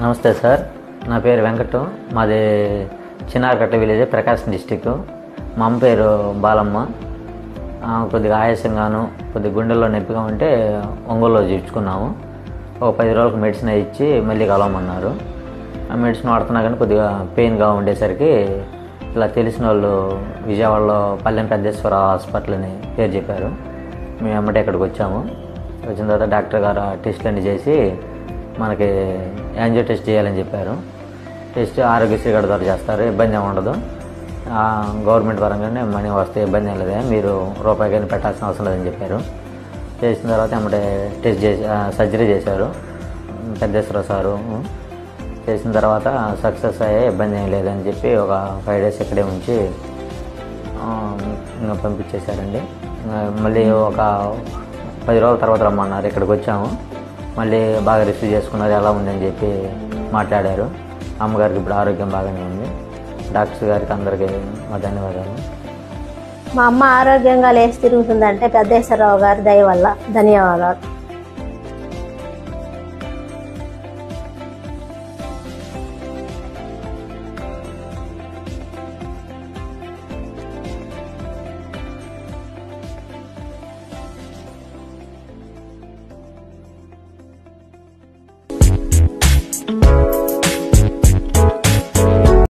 నమస్తే సార్, నా పేరు వెంకటం. మాది చిన్నారకట్ట విలేజ్, ప్రకాశం డిస్టిక్. మా అమ్మ పేరు బాలమ్మ. కొద్దిగా ఆయాసంగాను కొద్దిగా గుండెల్లో నొప్పిగా ఉంటే ఒంగోలులో చూపించుకున్నాము. ఒక 10 రోజులకు మెడిసిన్ ఇచ్చి మళ్ళీ కలవమన్నారు. ఆ మెడిసిన్ వాడుతున్నా కానీ కొద్దిగా పెయిన్గా ఉండేసరికి ఇలా తెలిసిన వాళ్ళు విజయవాడలో పల్లెం పెద్దేశ్వర హాస్పిటల్ అని పేరు చెప్పారు. మేము వెంబడే ఇక్కడికి వచ్చాము. వచ్చిన తర్వాత డాక్టర్ గారు టెస్టులన్నీ చేసి మనకి యాంజియో టెస్ట్ చేయాలని చెప్పారు. టెస్ట్ ఆరోగ్యశ్రీ కార్డు ద్వారా చేస్తారు, ఇబ్బంది ఏమి ఉండదు. గవర్నమెంట్ పరంగానే మనీ వస్తే ఇబ్బంది ఏం లేదు, మీరు రూపాయి కానీ పెట్టాల్సిన అవసరం లేదని చెప్పారు. చేసిన తర్వాత ఏమంటే టెస్ట్ చేసి సర్జరీ చేశారు పెద్దేశ్వర సారు. చేసిన తర్వాత సక్సెస్ అయ్యే, ఇబ్బంది ఏం లేదని చెప్పి ఒక 5 days ఇక్కడే ఉంచి ఇంకా పంపించేశారండి. మళ్ళీ ఒక 10 రోజుల తర్వాత రమ్మన్నారు. ఇక్కడికి వచ్చాము. మళ్ళీ బాగా రిసీవ్ చేసుకున్నారు, ఎలా ఉందని చెప్పి మాట్లాడారు. అమ్మగారికి ఇప్పుడు ఆరోగ్యం బాగానే ఉంది. డాక్టర్స్ గారికి అందరికీ మా ధన్యవాదాలు. మా అమ్మ ఆరోగ్యంగా లేచి తిరుగుతుందంటే పెద్దేశ్వరరావు గారి దయ వల్ల. ధన్యవాదాలు.